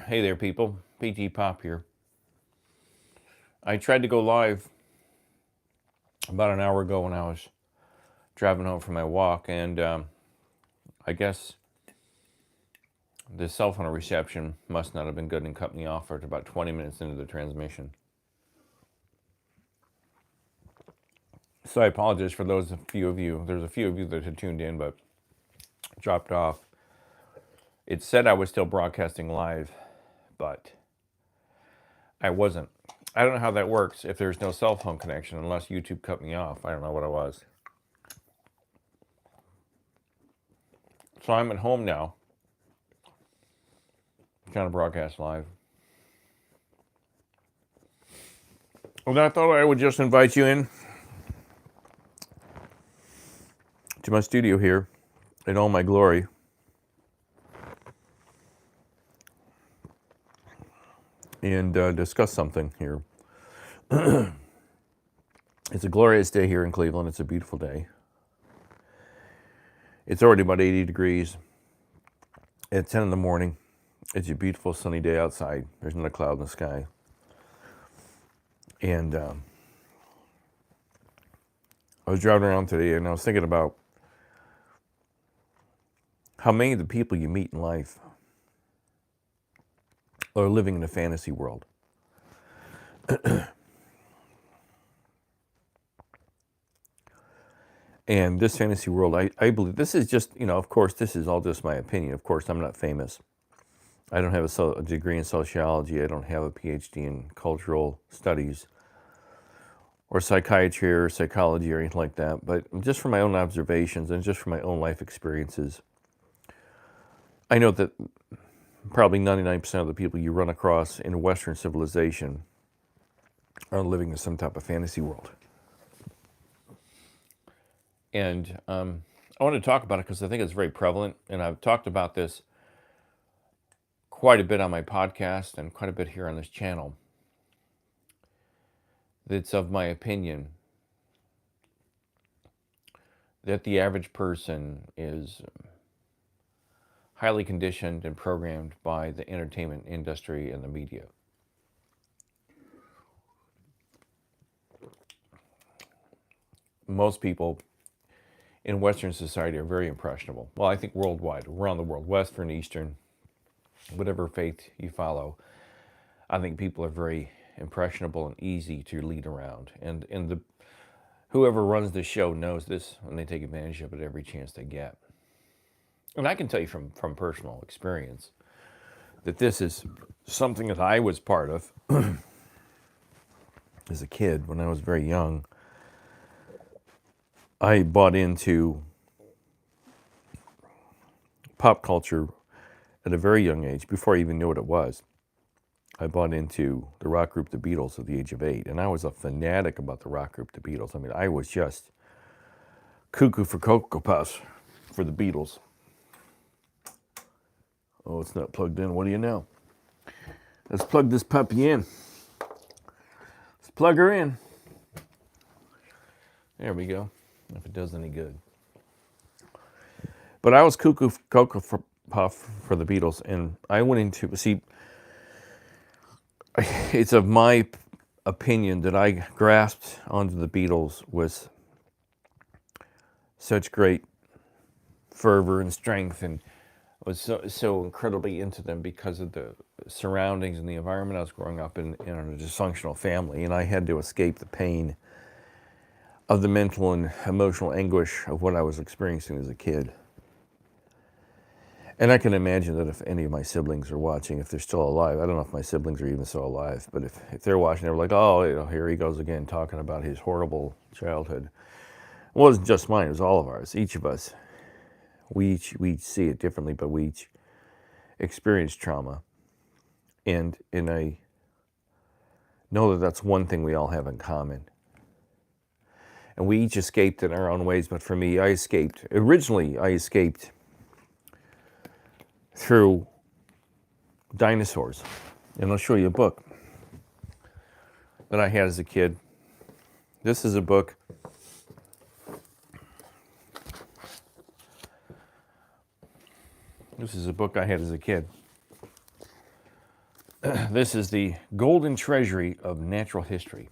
Hey there, people. PTPOP here. I tried to go live about an hour ago when I was driving home from my walk, and I guess the cell phone reception must not have been good and cut me off for about 20 minutes into the transmission. So I apologize for those few of you. There's a few of you that had tuned in but dropped off. It said I was still broadcasting live, but I wasn't. I don't know how that works if there's no cell phone connection unless YouTube cut me off. I don't know what it was. So I'm at home now, trying to broadcast live. Well, I thought I would just invite you in to my studio here in all my glory. And discuss something here. It's a glorious day here in Cleveland. It's a beautiful day. It's already about 80 degrees at 10 in the morning. It's a beautiful sunny day outside. There's not a cloud in the sky. And I was driving around today and I was thinking about how many of the people you meet in life are living in a fantasy world. And this fantasy world, I believe, this is just, of course, this is all just my opinion. Of course, I'm not famous. I don't have a degree in sociology. I don't have a PhD in cultural studies or psychiatry or psychology or anything like that. But just from my own observations and just from my own life experiences, I know that probably 99% of the people you run across in Western civilization are living in some type of fantasy world. And I want to talk about it because I think it's very prevalent. And I've talked about this quite a bit on my podcast and quite a bit here on this channel. It's of my opinion that the average person is highly conditioned and programmed by the entertainment industry and the media. Most people in Western society are very impressionable. Well, I think worldwide, around the world, Western, Eastern, whatever faith you follow, I think people are very impressionable and easy to lead around. And whoever runs the show knows this, and they take advantage of it every chance they get. And I can tell you from personal experience that this is something that I was part of as a kid when I was very young. I bought into pop culture at a very young age, before I even knew what it was. I bought into the rock group The Beatles at the age of 8, and I was a fanatic about the rock group The Beatles. I mean, I was just cuckoo for Cocoa Puffs for the Beatles. Oh, it's not plugged in. What do you know? Let's plug this puppy in. Let's plug her in. There we go. If it does any good. But I was cuckoo for Cocoa Puff for the Beatles, and I went into, see, it's of my opinion that I grasped onto the Beatles with such great fervor and strength, and was so incredibly into them because of the surroundings and the environment I was growing up in a dysfunctional family, and I had to escape the pain of the mental and emotional anguish of what I was experiencing as a kid. And I can imagine that if any of my siblings are watching, if they're still alive, I don't know if my siblings are even still alive, but if they're watching, they're like, oh, here he goes again, talking about his horrible childhood. It wasn't just mine, it was all of ours, each of us. We each see it differently, but we each experience trauma. And I know that that's one thing we all have in common. And we each escaped in our own ways, but for me, originally I escaped through dinosaurs. And I'll show you a book that I had as a kid. This is a book I had as a kid. This is the Golden Treasury of Natural History.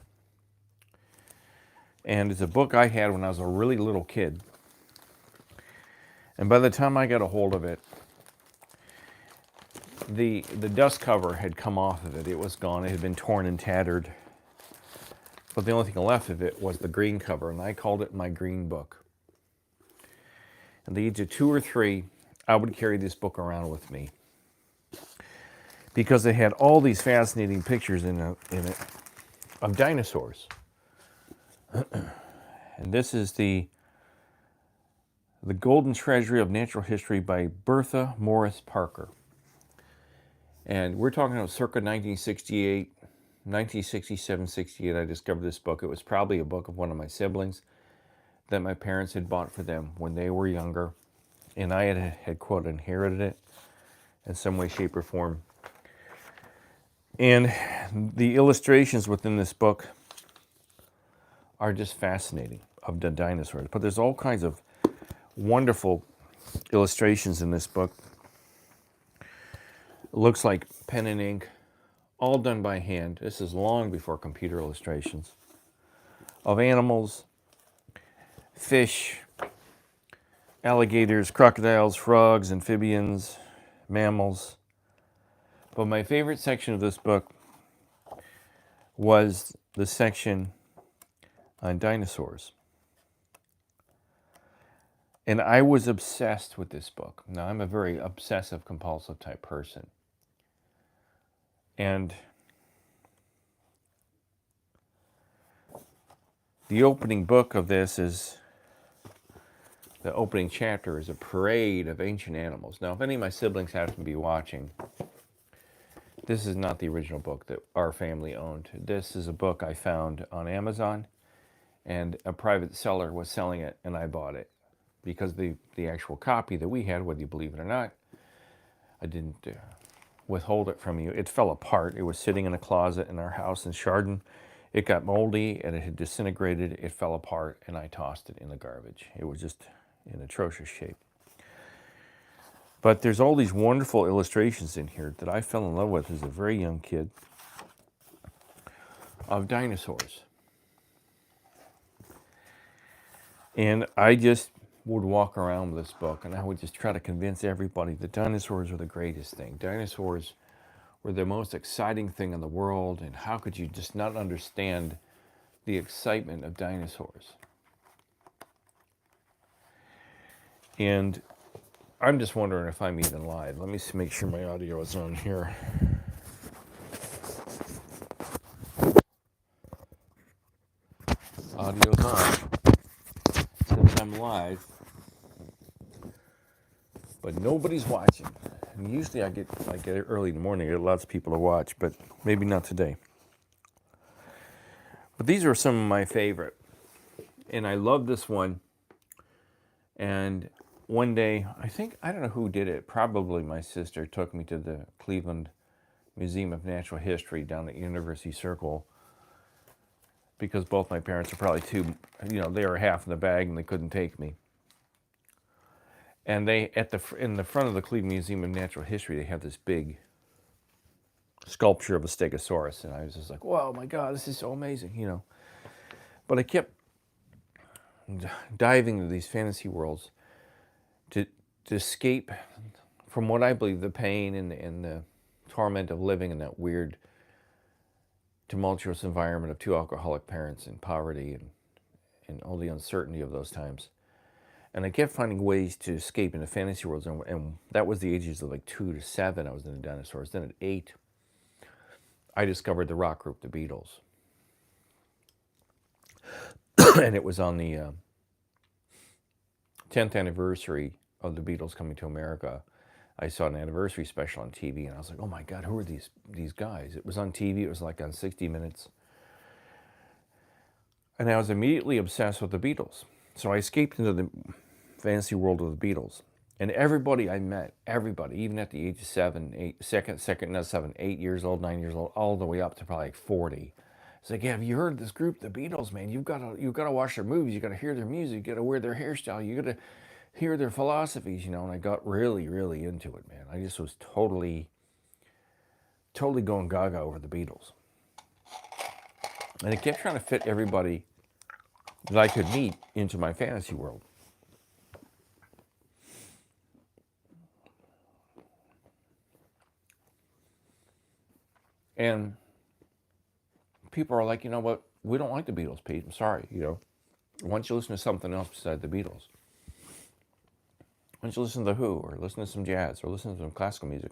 And it's a book I had when I was a really little kid. And by the time I got a hold of it, the dust cover had come off of it. It was gone. It had been torn and tattered. But the only thing left of it was the green cover, and I called it my green book. At the age of 2 or 3, I would carry this book around with me because it had all these fascinating pictures in it of dinosaurs. And this is the Golden Treasury of Natural History by Bertha Morris Parker. And we're talking about circa 1968, 1967, 68, I discovered this book. It was probably a book of one of my siblings that my parents had bought for them when they were younger. And I had quote, inherited it in some way, shape, or form. And the illustrations within this book are just fascinating of the dinosaurs. But there's all kinds of wonderful illustrations in this book. It looks like pen and ink, all done by hand. This is long before computer illustrations. Of animals, fish, alligators, crocodiles, frogs, amphibians, mammals. But my favorite section of this book was the section on dinosaurs. And I was obsessed with this book. Now, I'm a very obsessive compulsive type person. And the opening book of this is, the opening chapter is a parade of ancient animals. Now, if any of my siblings happen to be watching, this is not the original book that our family owned. This is a book I found on Amazon, and a private seller was selling it, and I bought it. Because the actual copy that we had, whether you believe it or not, I didn't withhold it from you. It fell apart. It was sitting in a closet in our house in Chardon. It got moldy, and it had disintegrated. It fell apart, and I tossed it in the garbage. It was just in atrocious shape. But there's all these wonderful illustrations in here that I fell in love with as a very young kid of dinosaurs. And I just would walk around with this book, and I would just try to convince everybody that dinosaurs are the greatest thing. Dinosaurs were the most exciting thing in the world, and how could you just not understand the excitement of dinosaurs? And I'm just wondering if I'm even live. Let me make sure my audio is on here. Audio's on. Since I'm live, but nobody's watching. And usually I get early in the morning, I get lots of people to watch, but maybe not today. But these are some of my favorite. And I love this one. And one day, I don't know who did it, probably my sister took me to the Cleveland Museum of Natural History down at University Circle, because both my parents are probably they were half in the bag and they couldn't take me. And they, in the front of the Cleveland Museum of Natural History, they have this big sculpture of a Stegosaurus. And I was just like, "Wow, my God, this is so amazing," But I kept diving into these fantasy worlds to escape from what I believe the pain and the torment of living in that weird, tumultuous environment of 2 alcoholic parents and poverty and all the uncertainty of those times. And I kept finding ways to escape into fantasy worlds, and that was the ages of like 2 to 7, I was into dinosaurs. Then at 8, I discovered the rock group, the Beatles. And it was on the 10th anniversary of the Beatles coming to America. I saw an anniversary special on TV, and I was like, "Oh my God, who are these guys?" It was on TV. It was like on 60 Minutes. And I was immediately obsessed with the Beatles. So I escaped into the fantasy world of the Beatles. And everybody I met, even at the age of 7, 8 years old, 9 years old, all the way up to probably like 40. It's like, "Yeah, have you heard of this group, the Beatles, man? You've got to watch their movies. You got to hear their music. You got to wear their hairstyle. You got to hear their philosophies," And I got really, really into it, man. I just was totally totally going gaga over the Beatles. And I kept trying to fit everybody that I could meet into my fantasy world. And people are like, you know what? We don't like the Beatles, Pete. I'm sorry, you know. Why don't you listen to something else besides the Beatles? Why don't you listen to The Who, or listen to some jazz, or listen to some classical music?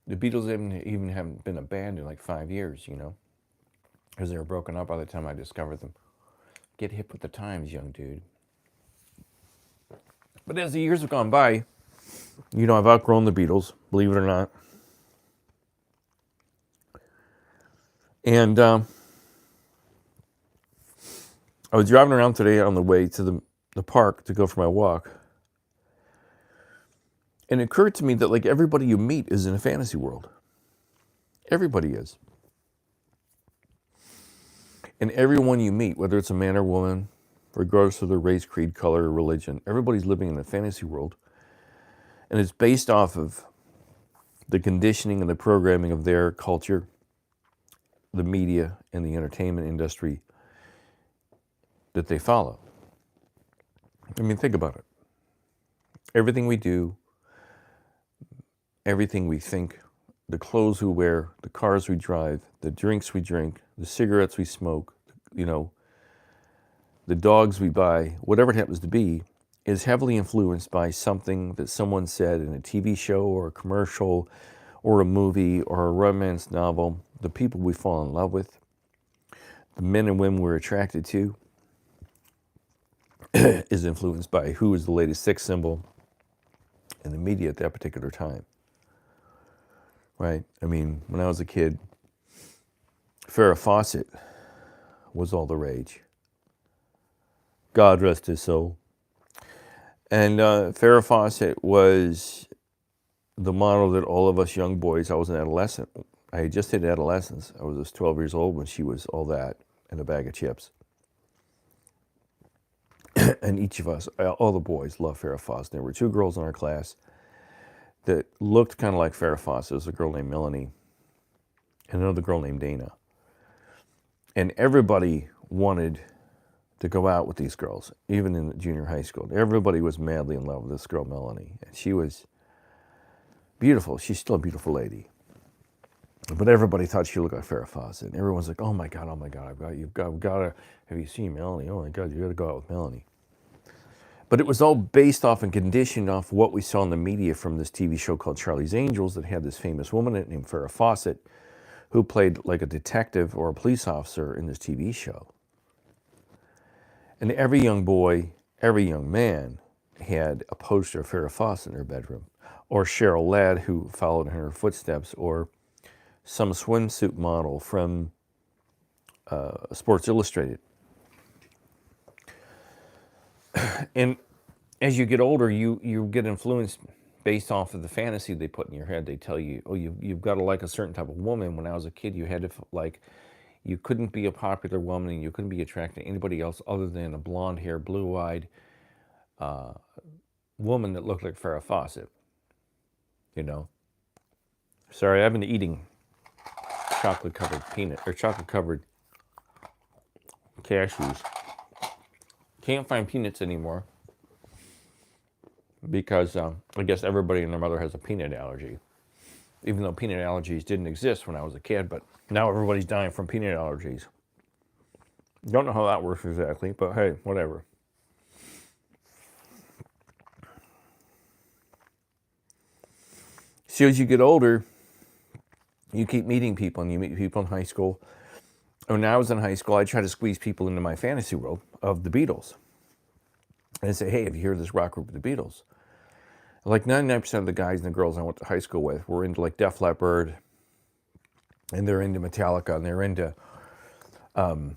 The Beatles even haven't been a band in like 5 years, you know, because they were broken up by the time I discovered them. Get hip with the times, young dude. But as the years have gone by, you know, I've outgrown the Beatles, believe it or not. And I was driving around today on the way to the park to go for my walk. And it occurred to me that like everybody you meet is in a fantasy world. Everybody is. And everyone you meet, whether it's a man or woman, regardless of their race, creed, color, or religion, everybody's living in a fantasy world. And it's based off of the conditioning and the programming of their culture, the media, and the entertainment industry that they follow. I mean, think about it. Everything we do, everything we think, the clothes we wear, the cars we drive, the drinks we drink, the cigarettes we smoke, you know, the dogs we buy, whatever it happens to be, is heavily influenced by something that someone said in a TV show or a commercial or a movie or a romance novel, the people we fall in love with, the men and women we're attracted to, is influenced by who is the latest sex symbol in the media at that particular time. Right? I mean, when I was a kid, Farrah Fawcett was all the rage. God rest his soul. And Farrah Fawcett was the model that all of us young boys, I was an adolescent. I had just hit adolescence. I was 12 years old when she was all that and a bag of chips. And each of us, all the boys, loved Farrah Fawcett. There were 2 girls in our class that looked kind of like Farrah Fawcett. There was a girl named Melanie and another girl named Dana. And everybody wanted to go out with these girls, even in junior high school. Everybody was madly in love with this girl, Melanie. And she was beautiful. She's still a beautiful lady. But everybody thought she looked like Farrah Fawcett. And everyone's like, oh my God, you've got to, have you seen Melanie? Oh my God, you got to go out with Melanie. But it was all based off and conditioned off what we saw in the media from this TV show called Charlie's Angels that had this famous woman in it named Farrah Fawcett who played like a detective or a police officer in this TV show. And every young boy, every young man had a poster of Farrah Fawcett in their bedroom, or Cheryl Ladd who followed in her footsteps, or some swimsuit model from Sports Illustrated. And as you get older, you get influenced based off of the fantasy they put in your head. They tell you, oh, you've got to like a certain type of woman. When I was a kid, you had to like, you couldn't be a popular woman and you couldn't be attracted to anybody else other than a blonde-haired, blue-eyed woman that looked like Farrah Fawcett. You know? Sorry, I've been eating chocolate-covered peanut, or chocolate-covered cashews. Can't find peanuts anymore because I guess everybody and their mother has a peanut allergy. Even though peanut allergies didn't exist when I was a kid, but now everybody's dying from peanut allergies. Don't know how that works exactly, but hey, whatever. So as you get older, you keep meeting people, and you meet people in high school. When I was in high school, I tried to squeeze people into my fantasy world of the Beatles. And I say, hey, have you heard of this rock group, the Beatles? Like 99% of the guys and the girls I went to high school with were into like Def Leppard, and they're into Metallica, and they're into Ozzy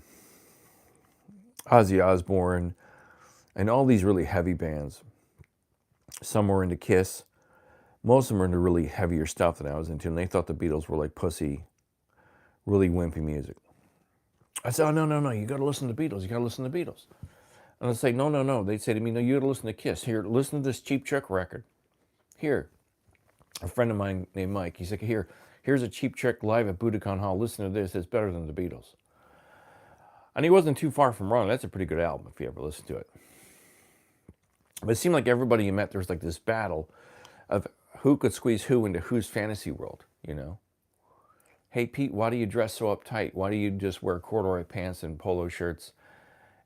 Osbourne, and all these really heavy bands. Some were into Kiss. Most of them were into really heavier stuff than I was into, and they thought the Beatles were like pussy, really wimpy music. I said, oh, no, you got to listen to the Beatles. You got to listen to the Beatles. And I'd say, no. They'd say to me, no, you got to listen to Kiss. Here, listen to this Cheap Trick record. Here. A friend of mine named Mike, he's like, Here's a Cheap Trick live at Budokan Hall. Listen to this. It's better than the Beatles. And he wasn't too far from wrong. That's a pretty good album if you ever listen to it. But it seemed like everybody you met, there was like this battle of who could squeeze who into whose fantasy world, you know? Hey, Pete, why do you dress so uptight? Why do you just wear corduroy pants and polo shirts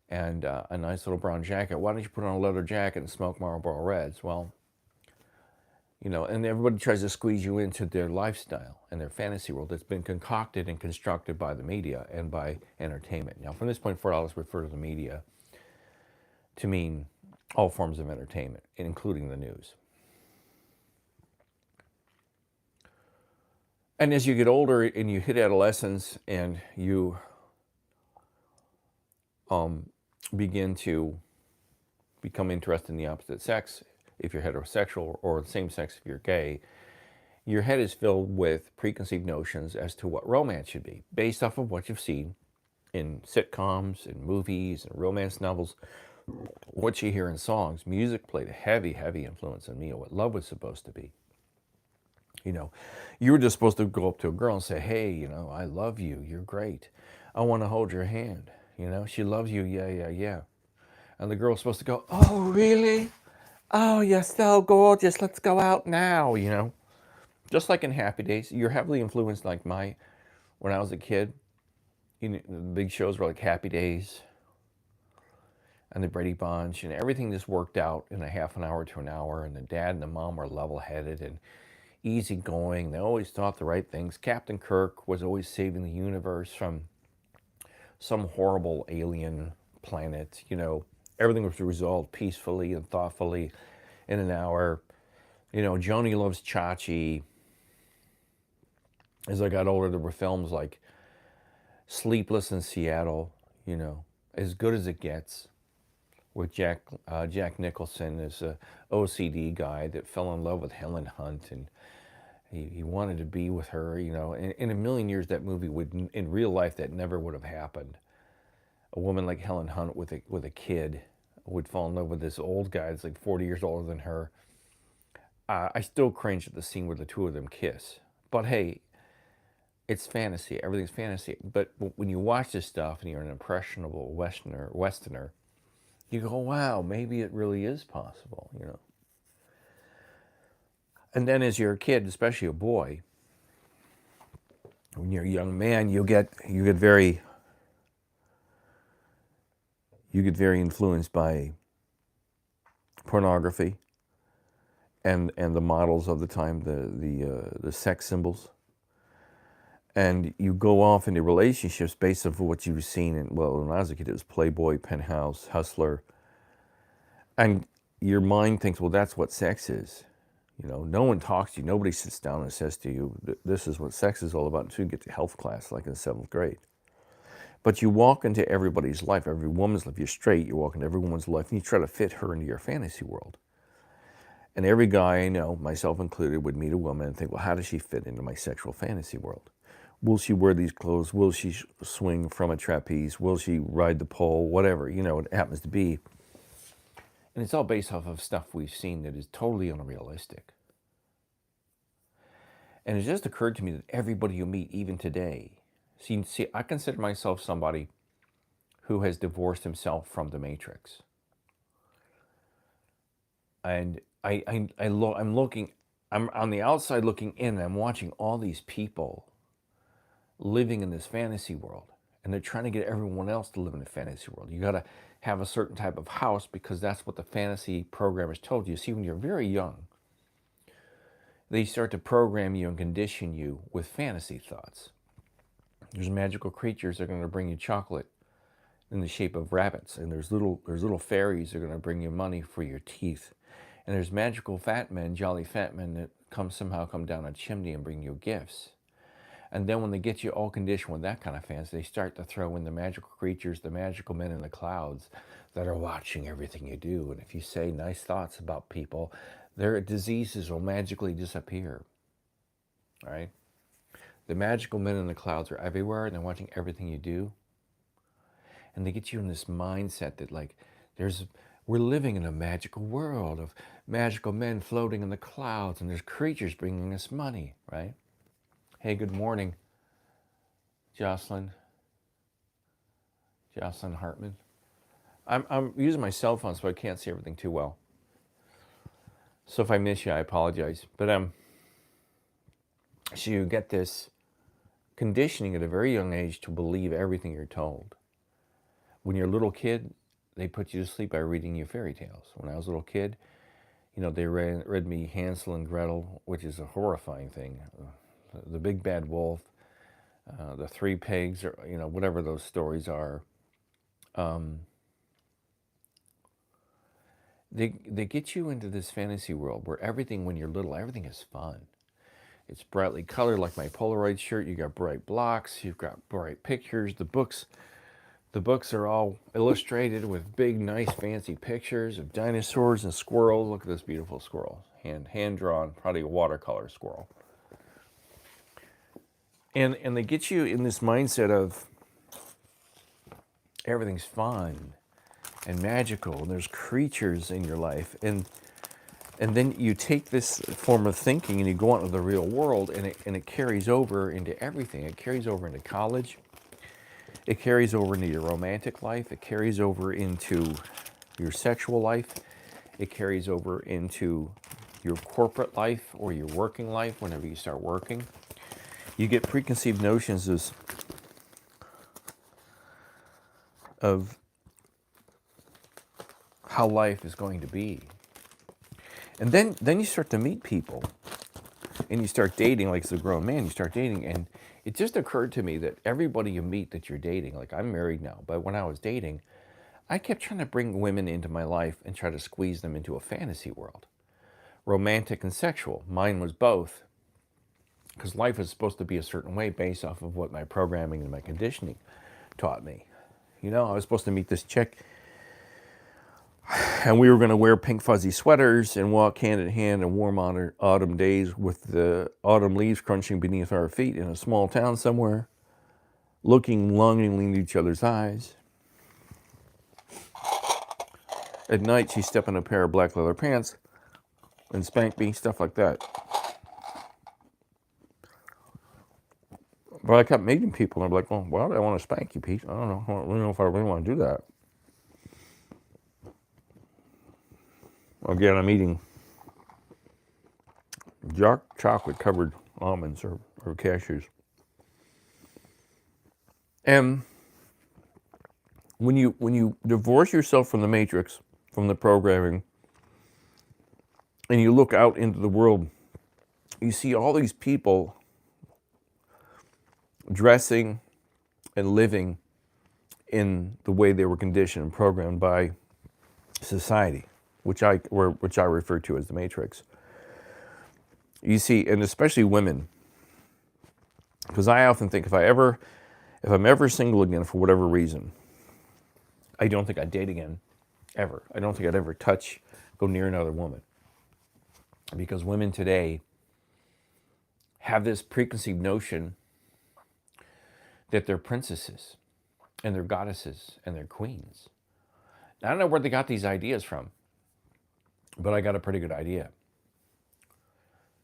and a nice little brown jacket? Why don't you put on a leather jacket and smoke Marlboro Reds? Well, you know, and everybody tries to squeeze you into their lifestyle and their fantasy world that's been concocted and constructed by the media and by entertainment. Now, from this point forward, I'll just refer to the media to mean all forms of entertainment, including the news. And as you get older and you hit adolescence and you begin to become interested in the opposite sex, if you're heterosexual, or the same sex if you're gay, your head is filled with preconceived notions as to what romance should be, based off of what you've seen in sitcoms, in movies, and romance novels, what you hear in songs. Music played a heavy, heavy influence on me of what love was supposed to be. You know, you were just supposed to go up to a girl and say, hey, you know, I love you. You're great. I want to hold your hand. You know, she loves you. Yeah, yeah, yeah. And the girl's supposed to go, oh, really? Oh, you're so gorgeous. Let's go out now, you know. Just like in Happy Days, you're heavily influenced like when I was a kid. You know, the big shows were like Happy Days and the Brady Bunch, and everything just worked out in a half an hour to an hour, and the dad and the mom were level-headed and easygoing. They always thought the right things. Captain Kirk was always saving the universe from some horrible alien planet. You know, everything was resolved peacefully and thoughtfully in an hour. You know, Joni Loves Chachi. As I got older, there were films like Sleepless in Seattle, you know, As Good as It Gets, with Jack Nicholson as a OCD guy that fell in love with Helen Hunt, and he wanted to be with her, you know. In a million years, that movie would, in real life, that never would have happened. A woman like Helen Hunt with a kid would fall in love with this old guy that's like 40 years older than her. I still cringe at the scene where the two of them kiss. But hey, it's fantasy. Everything's fantasy. But when you watch this stuff and you're an impressionable Westerner, you go, wow, maybe it really is possible, you know. And then as you're a kid, especially a boy, when you're a young man, you get very influenced by pornography and the models of the time, the sex symbols. And you go off into relationships based on what you've seen. Well, when I was a kid, it was Playboy, Penthouse, Hustler. And your mind thinks, well, that's what sex is. You know, no one talks to you. Nobody sits down and says to you, this is what sex is all about until you get to health class, like in 7th grade. But you walk into everybody's life, every woman's life. You're straight, you walk into every woman's life, and you try to fit her into your fantasy world. And every guy I know, myself included, would meet a woman and think, well, how does she fit into my sexual fantasy world? Will she wear these clothes? Will she swing from a trapeze? Will she ride the pole? Whatever, you know, it happens to be. And it's all based off of stuff we've seen that is totally unrealistic. And it just occurred to me that everybody you meet, even today, see, I consider myself somebody who has divorced himself from the Matrix. And I'm on the outside looking in, and I'm watching all these people living in this fantasy world. And they're trying to get everyone else to live in a fantasy world. You got to have a certain type of house because that's what the fantasy programmers told you. See, when you're very young, they start to program you and condition you with fantasy thoughts. There's magical creatures that are going to bring you chocolate in the shape of rabbits, and there's little fairies that are going to bring you money for your teeth. And there's magical fat men, jolly fat men that somehow come down a chimney and bring you gifts. And then when they get you all conditioned with that kind of fantasy, they start to throw in the magical creatures, the magical men in the clouds that are watching everything you do. And if you say nice thoughts about people, their diseases will magically disappear. All right? The magical men in the clouds are everywhere, and they're watching everything you do. And they get you in this mindset that, like, we're living in a magical world of magical men floating in the clouds, and there's creatures bringing us money, right? Hey, good morning, Jocelyn Hartman. I'm using my cell phone, so I can't see everything too well. So if I miss you, I apologize. But so you get this conditioning at a very young age to believe everything you're told. When you're a little kid, they put you to sleep by reading you fairy tales. When I was a little kid, they read me Hansel and Gretel, which is a horrifying thing. The Big Bad Wolf, the Three Pigs, or whatever those stories are. They get you into this fantasy world where everything, when you're little, everything is fun. It's brightly colored, like my Polaroid shirt. You got bright blocks. You've got bright pictures. The books are all illustrated with big, nice, fancy pictures of dinosaurs and squirrels. Look at this beautiful squirrel, hand drawn, probably a watercolor squirrel. And they get you in this mindset of everything's fun and magical, and there's creatures in your life, and then you take this form of thinking and you go out into the real world, and it carries over into everything. It carries over into college. It carries over into your romantic life. It carries over into your sexual life. It carries over into your corporate life or your working life whenever you start working. You get preconceived notions of how life is going to be. And then you start to meet people, and you start dating. Like as a grown man, you start dating, and it just occurred to me that everybody you meet that you're dating, like I'm married now, but when I was dating, I kept trying to bring women into my life and try to squeeze them into a fantasy world, romantic and sexual. Mine was both, because life is supposed to be a certain way based off of what my programming and my conditioning taught me. I was supposed to meet this chick, and we were going to wear pink fuzzy sweaters and walk hand in hand in warm autumn days with the autumn leaves crunching beneath our feet in a small town somewhere, looking longingly into each other's eyes. At night, she'd step in a pair of black leather pants and spank me, stuff like that. But I kept meeting people, and I'm like, well, why do I want to spank you, Pete? I don't know if I really want to do that. Again, I'm eating dark chocolate covered almonds or cashews. And when you divorce yourself from the matrix, from the programming, and you look out into the world, you see all these people dressing and living in the way they were conditioned and programmed by society, which I refer to as the matrix. You see, and especially women, because I often think if I'm ever single again for whatever reason, I don't think I'd date again, ever. I don't think I'd ever go near another woman. Because women today have this preconceived notion that they're princesses and they're goddesses and they're queens. I don't know where they got these ideas from, but I got a pretty good idea.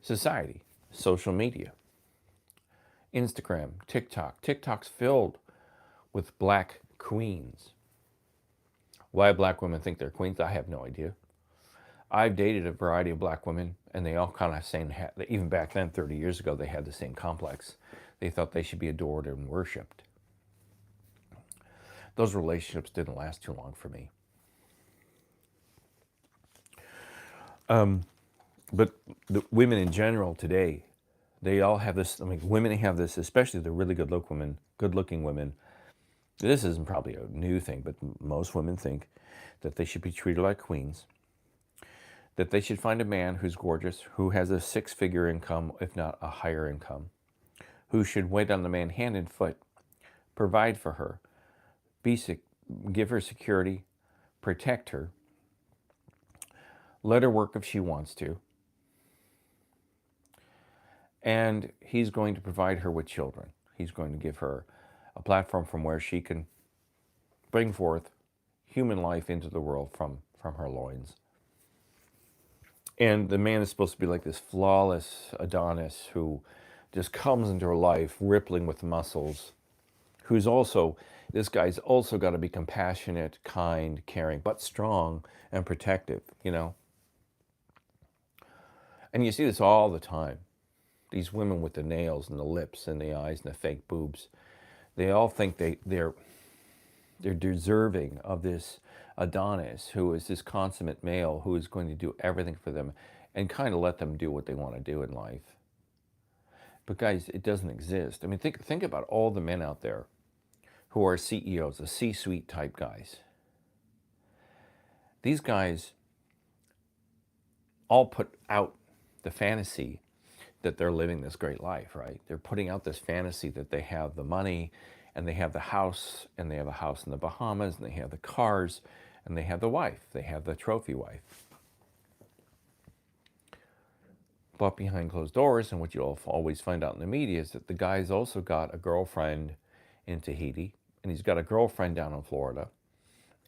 Society, social media, Instagram, TikTok. TikTok's filled with black queens. Why black women think they're queens, I have no idea. I've dated a variety of black women, and they all kind of even back then, 30 years ago, they had the same complex. They thought they should be adored and worshipped. Those relationships didn't last too long for me. But the women in general today, they all have this. I mean, women have this, especially the really good-looking women. This isn't probably a new thing, but most women think that they should be treated like queens, that they should find a man who's gorgeous, who has a six-figure income, if not a higher income, who should wait on the man hand and foot, provide for her, give her security, protect her, let her work if she wants to, and he's going to provide her with children. He's going to give her a platform from where she can bring forth human life into the world from her loins. And the man is supposed to be like this flawless Adonis who just comes into her life, rippling with muscles, who's also, this guy's also got to be compassionate, kind, caring, but strong and protective, you know? And you see this all the time. These women with the nails and the lips and the eyes and the fake boobs, they all think they're deserving of this Adonis, who is this consummate male who is going to do everything for them and kind of let them do what they want to do in life. But guys, it doesn't exist. I mean, think about all the men out there who are CEOs, the C-suite type guys. These guys all put out the fantasy that they're living this great life, right? They're putting out this fantasy that they have the money and they have the house and they have a house in the Bahamas and they have the cars and they have the wife. They have the trophy wife. But behind closed doors, and what you'll always find out in the media, is that the guy's also got a girlfriend in Tahiti, and he's got a girlfriend down in Florida,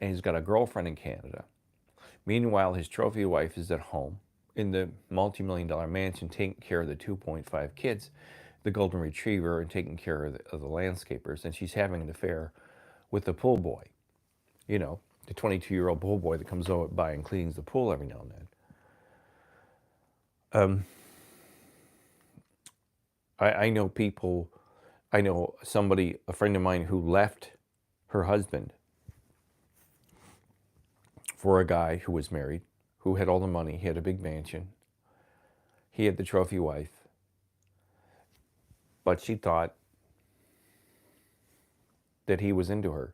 and he's got a girlfriend in Canada. Meanwhile, his trophy wife is at home in the multi-million-dollar mansion taking care of the 2.5 kids, the golden retriever, and taking care of the landscapers, and she's having an affair with the pool boy. You know, the 22-year-old pool boy that comes by and cleans the pool every now and then. I know people, I know somebody, a friend of mine, who left her husband for a guy who was married, who had all the money. He had a big mansion. He had the trophy wife. But she thought that he was into her.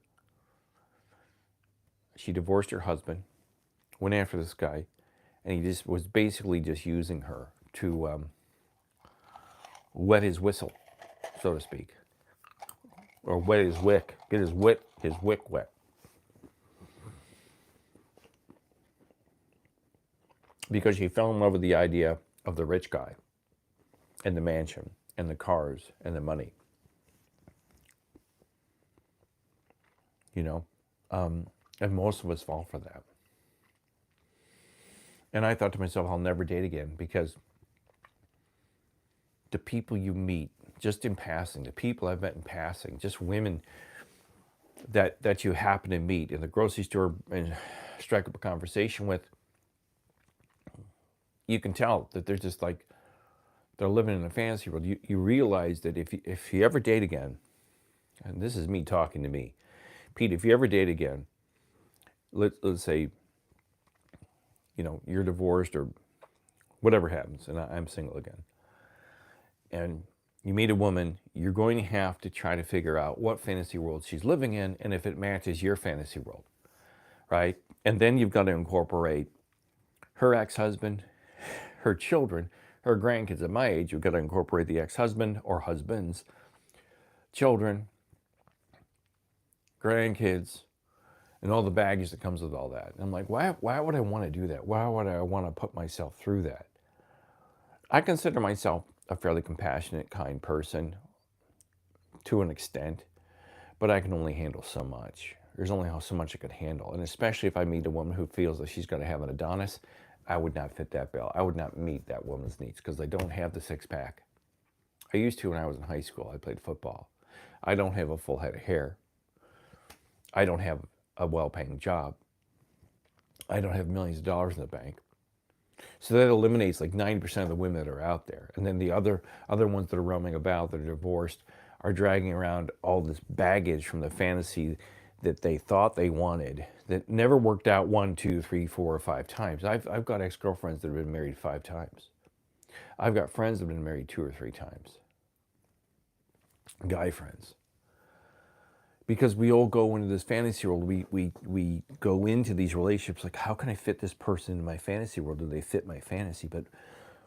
She divorced her husband, went after this guy, and he just was basically just using her to wet his whistle, so to speak, or wet his wick, get his wick wet. Because she fell in love with the idea of the rich guy and the mansion and the cars and the money. You know, and most of us fall for that. And I thought to myself, I'll never date again, because the people you meet just in passing, the people I've met in passing, just women that you happen to meet in the grocery store and strike up a conversation with, you can tell that they're just like, they're living in a fantasy world. You realize that if you ever date again, and this is me talking to me, Pete, if you ever date again, let's say, you know, you're divorced or whatever happens, and I'm single again, and you meet a woman, you're going to have to try to figure out what fantasy world she's living in and if it matches your fantasy world, right? And then you've got to incorporate her ex-husband, her children, her grandkids. At my age, you've got to incorporate the ex-husband or husbands, children, grandkids, and all the baggage that comes with all that. And I'm like, why would I want to do that? Why would I want to put myself through that? I consider myself a fairly compassionate, kind person to an extent, but I can only handle so much. There's only so much I could handle. And especially if I meet a woman who feels that she's going to have an Adonis, I would not fit that bill. I would not meet that woman's needs because I don't have the six-pack. I used to when I was in high school. I played football. I don't have a full head of hair. I don't have a well-paying job. I don't have millions of dollars in the bank. So that eliminates like 90% of the women that are out there. And then the other ones that are roaming about, that are divorced, are dragging around all this baggage from the fantasy that they thought they wanted that never worked out 1, 2, 3, 4, or 5 times. I've got ex-girlfriends that have been married 5 times. I've got friends that have been married 2 or 3 times. Guy friends. Because we all go into this fantasy world. We go into these relationships like, how can I fit this person into my fantasy world? Do they fit my fantasy? But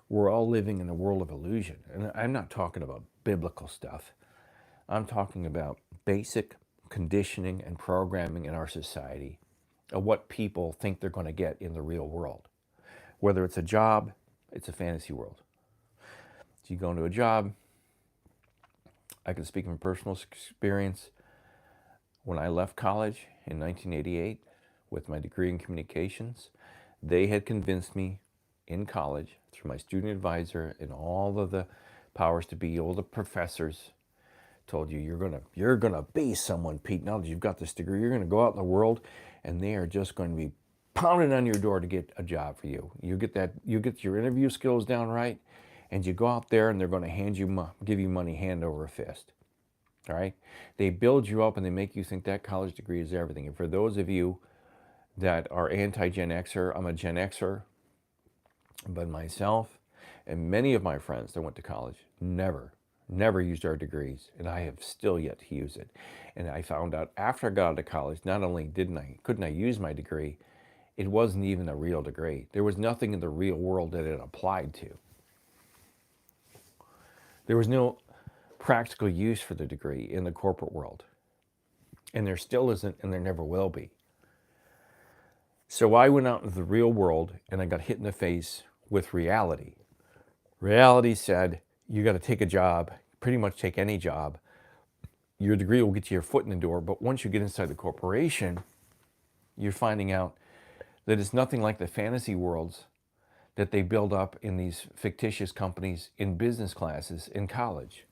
we're all living in a world of illusion. And I'm not talking about biblical stuff. I'm talking about basic conditioning and programming in our society of what people think they're going to get in the real world. Whether it's a job, it's a fantasy world. So you go into a job, I can speak from personal experience. When I left college in 1988 with my degree in communications, they had convinced me in college through my student advisor and all of the powers to be, all the professors told you you're gonna be someone, Pete. Now that you've got this degree, you're gonna go out in the world, and they are just going to be pounding on your door to get a job for you. You get your interview skills down right, and you go out there, and they're going to give you money hand over fist. All right, they build you up, and they make you think that college degree is everything. And for those of you that are anti-Gen Xer, I'm a Gen Xer, but myself and many of my friends that went to college never used our degrees, and I have still yet to use it. And I found out after I got out of college, not only couldn't I use my degree, it wasn't even a real degree. There was nothing in the real world that it applied to. There was no practical use for the degree in the corporate world. And there still isn't, and there never will be. So I went out into the real world, and I got hit in the face with reality. Reality said, you got to take a job, pretty much take any job. Your degree will get you your foot in the door, but once you get inside the corporation, you're finding out that it's nothing like the fantasy worlds that they build up in these fictitious companies in business classes in college.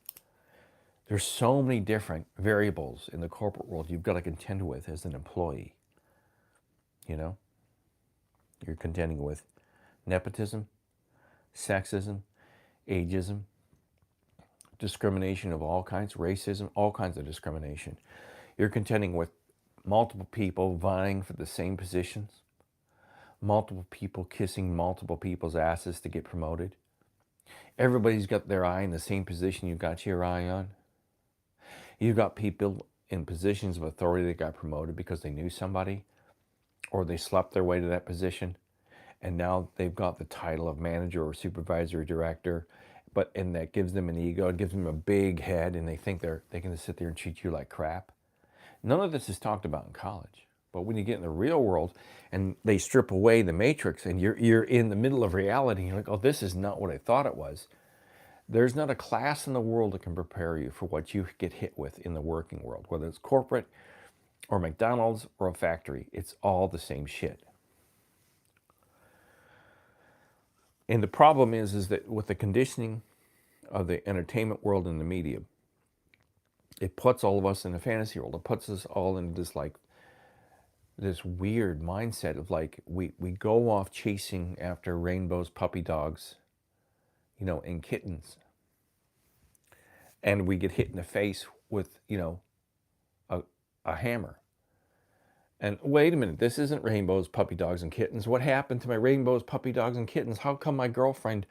There's so many different variables in the corporate world you've got to contend with as an employee. You know, you're contending with nepotism, sexism, ageism, discrimination of all kinds, racism, all kinds of discrimination. You're contending with multiple people vying for the same positions, multiple people kissing multiple people's asses to get promoted. Everybody's got their eye in the same position you've got your eye on. You've got people in positions of authority that got promoted because they knew somebody, or they slept their way to that position, and now they've got the title of manager or supervisor or director, and that gives them an ego, it gives them a big head, and they think they can sit there and treat you like crap. None of this is talked about in college. But when you get in the real world and they strip away the matrix and you're in the middle of reality, you're like, oh, this is not what I thought it was. There's not a class in the world that can prepare you for what you get hit with in the working world, whether it's corporate or McDonald's or a factory. It's all the same shit. And the problem is that with the conditioning of the entertainment world and the media, it puts all of us in a fantasy world. It puts us all into this weird mindset of we go off chasing after rainbows, puppy dogs, and kittens. And we get hit in the face with, a hammer. And wait a minute, this isn't rainbows, puppy dogs, and kittens. What happened to my rainbows, puppy dogs, and kittens? How come my girlfriend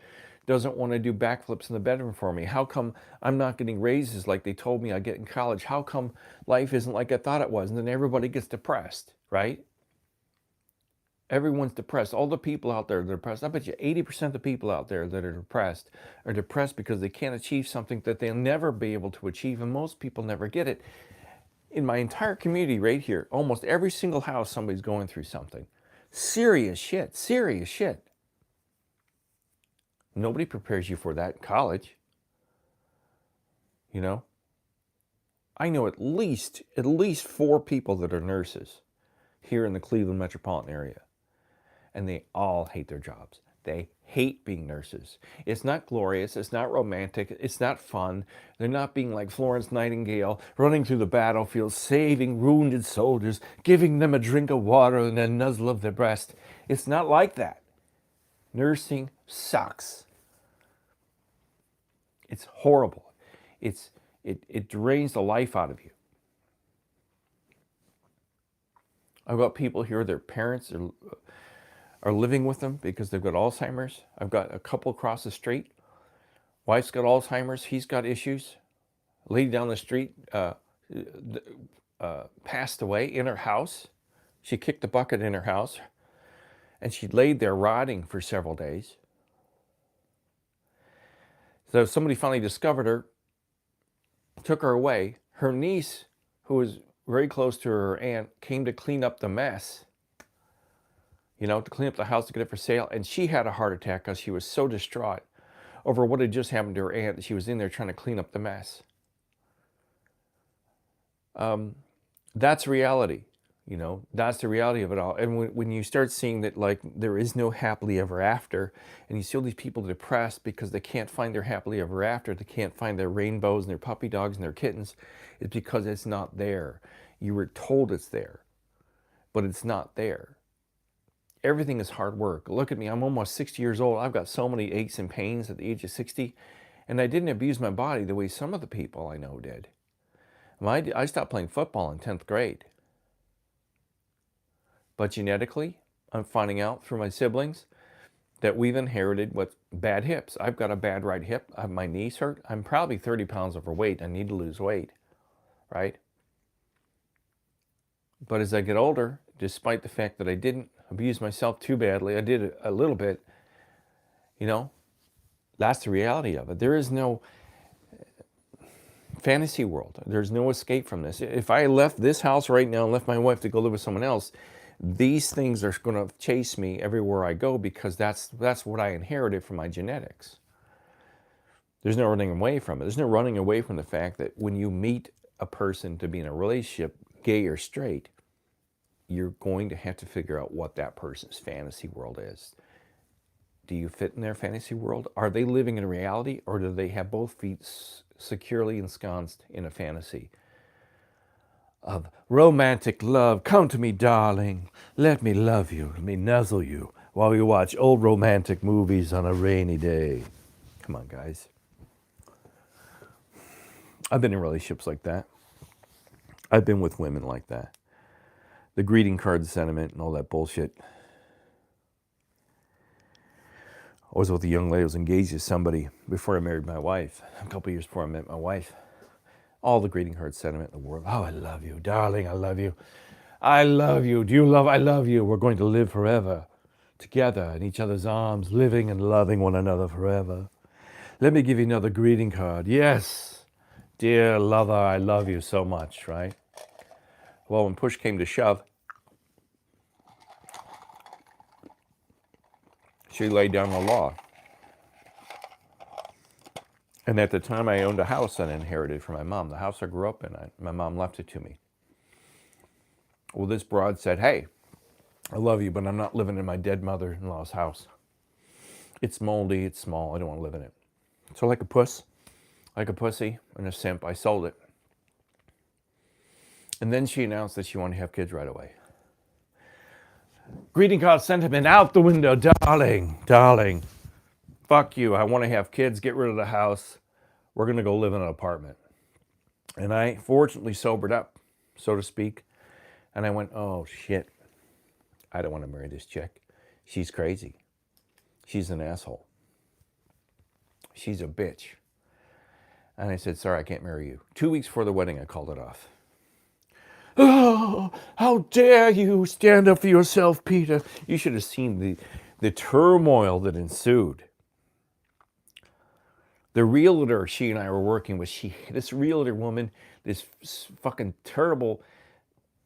doesn't want to do backflips in the bedroom for me? How come I'm not getting raises like they told me I'd get in college? How come life isn't like I thought it was? And then everybody gets depressed, right? Everyone's depressed. All the people out there that are depressed, I bet you 80% of the people out there that are depressed because they can't achieve something that they'll never be able to achieve, and most people never get it. In my entire community right here, almost every single house, somebody's going through something. Serious shit. Nobody prepares you for that in college. I know at least 4 people that are nurses here in the Cleveland metropolitan area. And they all hate their jobs. They hate being nurses. It's not glorious. It's not romantic. It's not fun. They're not being like Florence Nightingale, running through the battlefield, saving wounded soldiers, giving them a drink of water and a nuzzle of their breast. It's not like that. Nursing sucks. It's horrible. It drains the life out of you. I've got people here, their parents are living with them because they've got Alzheimer's. I've got a couple across the street. Wife's got Alzheimer's. He's got issues. Lady down the street passed away in her house. She kicked the bucket in her house, and she laid there rotting for several days. So somebody finally discovered her, took her away. Her niece, who was very close to her aunt, came to clean up the mess. To clean up the house to get it for sale. And she had a heart attack because she was so distraught over what had just happened to her aunt that she was in there trying to clean up the mess. That's reality. You know, that's the reality of it all. And when you start seeing that, like, there is no happily ever after, and you see all these people depressed because they can't find their happily ever after, they can't find their rainbows and their puppy dogs and their kittens, it's because it's not there. You were told it's there, but it's not there. Everything is hard work. Look at me, I'm almost 60 years old. I've got so many aches and pains at the age of 60, and I didn't abuse my body the way some of the people I know did. I stopped playing football in 10th grade. But genetically, I'm finding out through my siblings that we've inherited what bad hips. I've got a bad right hip. My knees hurt. I'm probably 30 pounds overweight. I need to lose weight, right? But as I get older, despite the fact that I didn't abuse myself too badly, I did a little bit, you know, that's the reality of it. There is no fantasy world. There's no escape from this. If I left this house right now and left my wife to go live with someone else, these things are going to chase me everywhere I go because that's what I inherited from my genetics. There's no running away from it. There's no running away from the fact that when you meet a person to be in a relationship, gay or straight, you're going to have to figure out what that person's fantasy world is. Do you fit in their fantasy world? Are they living in reality, or do they have both feet securely ensconced in a fantasy of romantic love? Come to me, darling. Let me love you. Let me nuzzle you while we watch old romantic movies on a rainy day. Come on, guys. I've been in relationships like that. I've been with women like that. The greeting card sentiment and all that bullshit. I was with a young lady. I was engaged to somebody before I married my wife. A couple of years before I met my wife. All the greeting card sentiment in the world. Oh, I love you, darling. I love you. I love you. Do you love? I love you. We're going to live forever together in each other's arms, living and loving one another forever. Let me give you another greeting card. Yes, dear lover, I love you so much, right? Well, when push came to shove, she laid down the law. And at the time, I owned a house that I inherited from my mom. The house I grew up in, my mom left it to me. Well, this broad said, hey, I love you, but I'm not living in my dead mother-in-law's house. It's moldy, it's small, I don't want to live in it. So like a pussy and a simp, I sold it. And then she announced that she wanted to have kids right away. Greeting card sentiment out the window. Darling, fuck you. I want to have kids. Get rid of the house. We're going to go live in an apartment. And I fortunately sobered up, so to speak. And I went, oh, shit. I don't want to marry this chick. She's crazy. She's an asshole. She's a bitch. And I said, sorry, I can't marry you. 2 weeks before the wedding, I called it off. Oh, how dare you stand up for yourself, Peter. You should have seen the turmoil that ensued. The realtor she and I were working with, this realtor woman, this fucking terrible,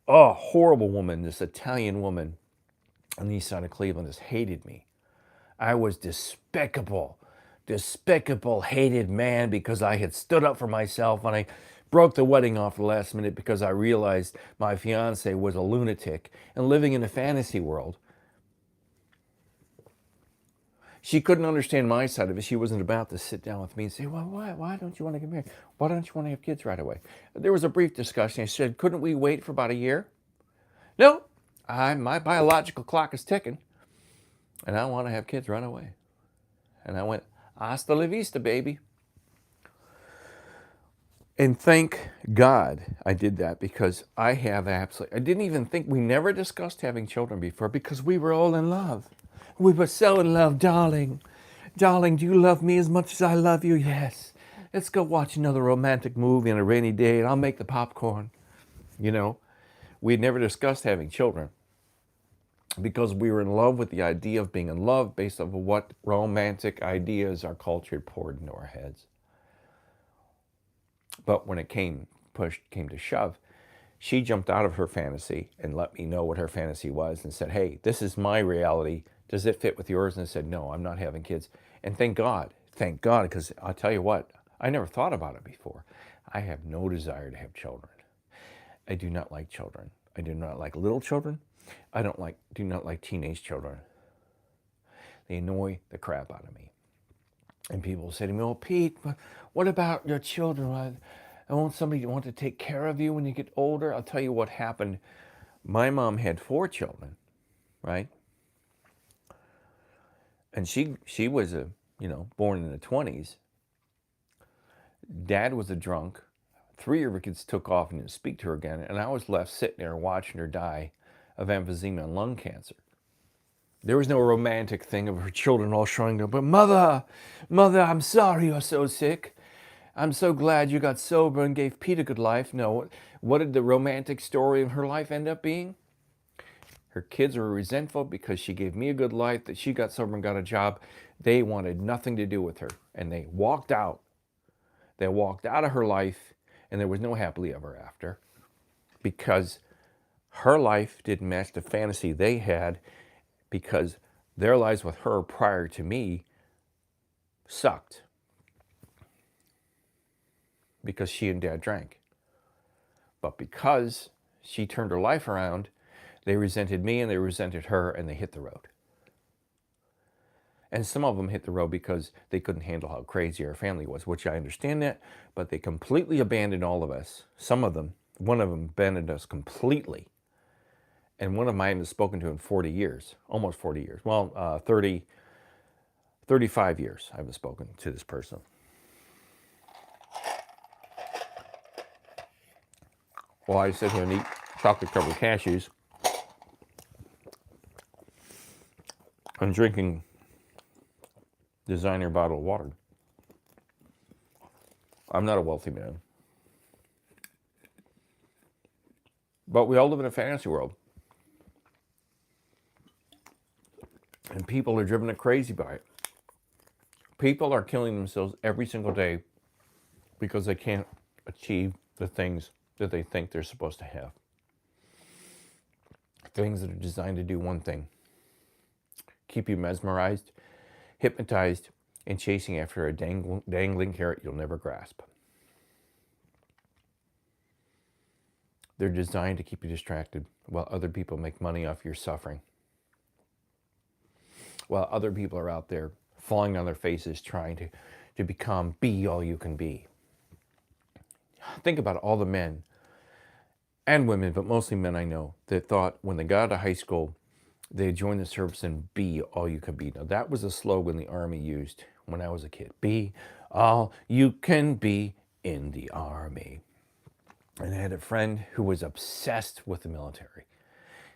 horrible woman, this Italian woman on the east side of Cleveland just hated me. I was despicable, hated man because I had stood up for myself and I broke the wedding off the last minute because I realized my fiance was a lunatic and living in a fantasy world. She couldn't understand my side of it. She wasn't about to sit down with me and say, well, why don't you want to get married? Why don't you want to have kids right away? There was a brief discussion. I said, couldn't we wait for about a year? No, my biological clock is ticking and I want to have kids right away. And I went, hasta la vista, baby. And thank God I did that because I didn't even think, we never discussed having children before because we were all in love. We were so in love, darling. Darling, do you love me as much as I love you? Yes. Let's go watch another romantic movie on a rainy day and I'll make the popcorn. You know, we'd never discussed having children because we were in love with the idea of being in love based on what romantic ideas our culture had poured into our heads. But when it came to shove, she jumped out of her fantasy and let me know what her fantasy was and said, hey, this is my reality. Does it fit with yours? And I said, no, I'm not having kids. And thank God, because I'll tell you what, I never thought about it before. I have no desire to have children. I do not like children. I do not like little children. I do not like teenage children. They annoy the crap out of me. And people say to me, "Oh, Pete, what about your children? I want somebody to want to take care of you when you get older." I'll tell you what happened. My mom had 4 children, right? And she was born in the 20s. Dad was a drunk. 3 of her kids took off and didn't speak to her again, and I was left sitting there watching her die of emphysema and lung cancer. There was no romantic thing of her children all showing up, but mother, I'm sorry you're so sick. I'm so glad you got sober and gave Pete a good life. No, what did the romantic story of her life end up being? Her kids were resentful because she gave me a good life, that she got sober and got a job. They wanted nothing to do with her, and they walked out. They walked out of her life, and there was no happily ever after, because her life didn't match the fantasy they had, because their lives with her prior to me sucked, because she and Dad drank. But because she turned her life around, they resented me and they resented her, and they hit the road. And some of them hit the road because they couldn't handle how crazy our family was, which I understand that, but they completely abandoned all of us. Some of them, one of them abandoned us completely. And one of mine has spoken to in 40 years, almost 40 years. Well, 35 years I haven't spoken to this person. Well, I sit here and eat chocolate-covered cashews. I'm drinking designer bottled water. I'm not a wealthy man. But we all live in a fantasy world. And people are driven crazy by it. People are killing themselves every single day because they can't achieve the things that they think they're supposed to have. Things that are designed to do one thing: keep you mesmerized, hypnotized, and chasing after a dangling carrot you'll never grasp. They're designed to keep you distracted while other people make money off your suffering. While other people are out there falling on their faces trying to be all you can be. Think about all the men and women, but mostly men I know, that thought when they got out of high school, they'd join the service and be all you could be. Now, that was a slogan the Army used when I was a kid. Be all you can be in the Army. And I had a friend who was obsessed with the military.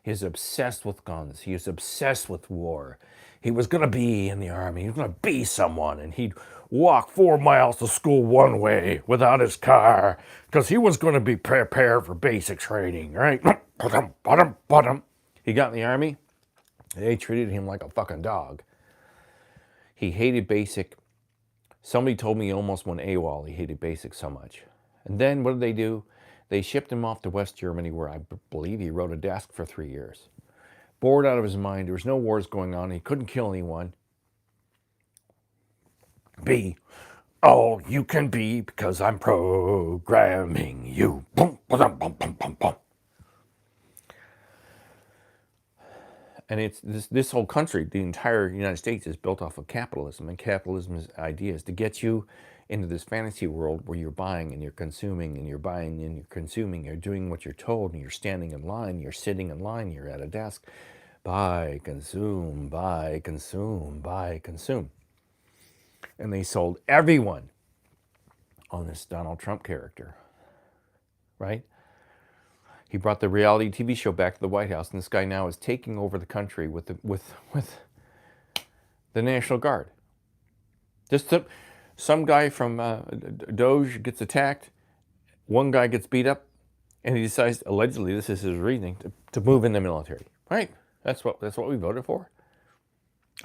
He was obsessed with guns. He was obsessed with war. He was going to be in the Army. He was going to be someone. And he'd walk 4 miles to school one way without his car because he was going to be prepared for basic training, right? He got in the Army. They treated him like a fucking dog. He hated basic. Somebody told me he almost went AWOL. He hated basic so much. And then what did they do? They shipped him off to West Germany, where I believe he rode a desk for 3 years. Bored out of his mind. There was no wars going on. He couldn't kill anyone. Be all you can be because I'm programming you. Boom, boom, boom, boom, boom, boom. And it's this whole country, the entire United States, is built off of capitalism. And capitalism's idea is to get you into this fantasy world where you're buying and you're consuming and you're buying and you're consuming. You're doing what you're told and you're standing in line. You're sitting in line. You're at a desk. Buy, consume, buy, consume, buy, consume. And they sold everyone on this Donald Trump character, right? He brought the reality TV show back to the White House, and this guy now is taking over the country with the National Guard. Some guy from Doge gets attacked, one guy gets beat up, and he decides, allegedly, this is his reasoning, to move in the military. Right? That's what we voted for.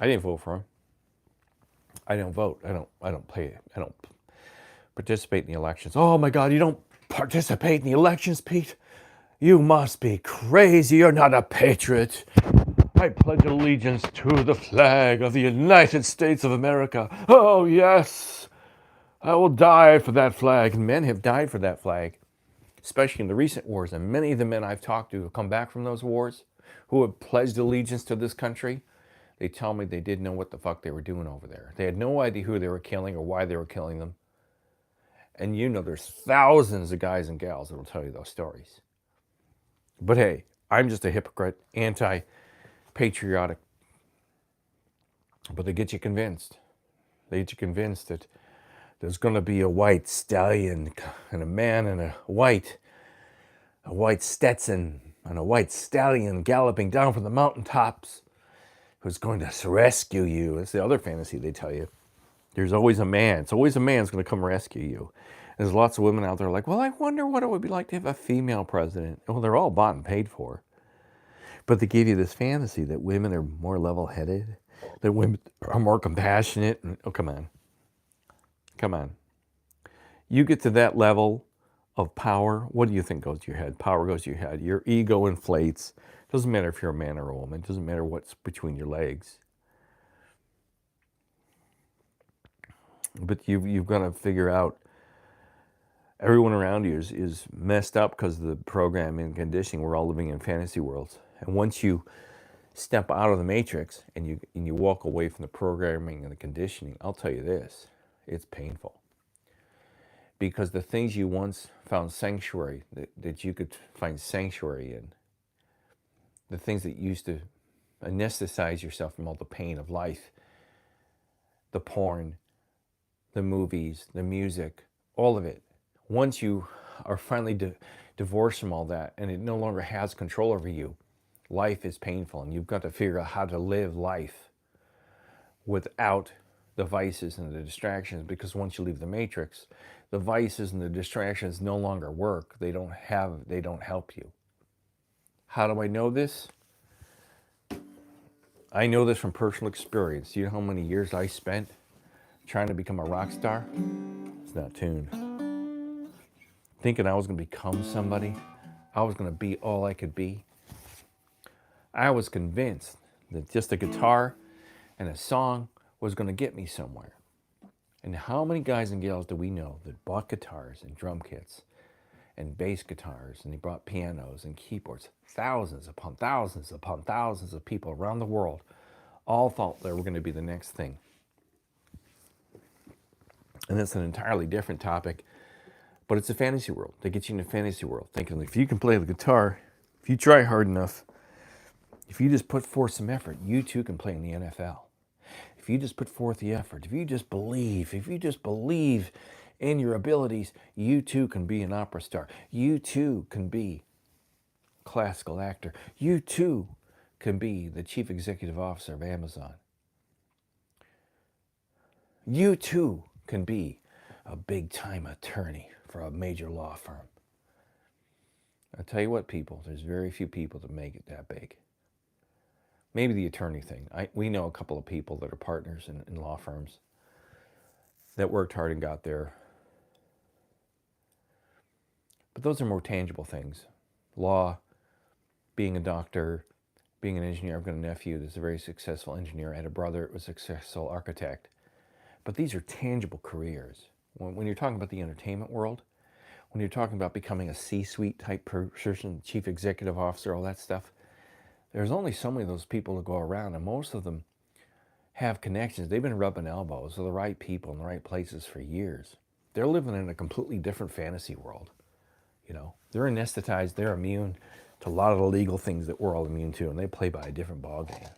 I didn't vote for him. I don't vote. I don't participate in the elections. Oh my God, you don't participate in the elections, Pete? You must be crazy. You're not a patriot. I pledge allegiance to the flag of the United States of America. Oh, yes. I will die for that flag. Men have died for that flag. especially in the recent wars. And many of the men I've talked to who have come back from those wars, who have pledged allegiance to this country, they tell me they didn't know what the fuck they were doing over there. They had no idea who they were killing or why they were killing them. And you know there's thousands of guys and gals that will tell you those stories. But hey, I'm just a hypocrite, anti-patriotic. But they get you convinced. They get you convinced that there's going to be a white stallion and a man in a white Stetson and a white stallion galloping down from the mountaintops who's going to rescue you. That's the other fantasy they tell you. There's always a man. It's always a man's going to come rescue you. There's lots of women out there like, well, I wonder what it would be like to have a female president. Well, they're all bought and paid for. But they give you this fantasy that women are more level-headed, that women are more compassionate. And, oh, come on. Come on. You get to that level of power, what do you think goes to your head? Power goes to your head. Your ego inflates. Doesn't matter if you're a man or a woman. Doesn't matter what's between your legs. But you've got to figure out everyone around you is messed up because of the programming and conditioning. We're all living in fantasy worlds. And once you step out of the matrix and you walk away from the programming and the conditioning, I'll tell you this, it's painful. Because the things you once found sanctuary, that you could find sanctuary in, the things that used to anesthetize yourself from all the pain of life, the porn, the movies, the music, all of it. Once you are finally divorced from all that and it no longer has control over you, life is painful and you've got to figure out how to live life without the vices and the distractions, because once you leave the matrix, the vices and the distractions no longer work. They don't help you. How do I know this? I know this from personal experience. Do you know how many years I spent trying to become a rock star? It's not tuned. Thinking I was going to become somebody. I was going to be all I could be. I was convinced that just a guitar and a song was going to get me somewhere. And how many guys and gals do we know that bought guitars and drum kits and bass guitars, and they brought pianos and keyboards? Thousands upon thousands upon thousands of people around the world all thought they were going to be the next thing. And that's an entirely different topic, but it's a fantasy world. They get you in a fantasy world, thinking if you can play the guitar, if you try hard enough, if you just put forth some effort, you too can play in the NFL. If you just put forth the effort, if you just believe in your abilities, you too can be an opera star. You too can be a classical actor. You too can be the chief executive officer of Amazon. You too can be a big-time attorney for a major law firm. I'll tell you what, people, there's very few people that make it that big. Maybe the attorney thing. We know a couple of people that are partners in law firms that worked hard and got there. But those are more tangible things. Law, being a doctor, being an engineer. I've got a nephew that's a very successful engineer. I had a brother that was a successful architect. But these are tangible careers. When you're talking about the entertainment world, when you're talking about becoming a C-suite type person, chief executive officer, all that stuff, there's only so many of those people to go around, and most of them have connections. They've been rubbing elbows with the right people in the right places for years. They're living in a completely different fantasy world. You know, they're anesthetized, they're immune to a lot of the legal things that we're all immune to, and they play by a different ballgame.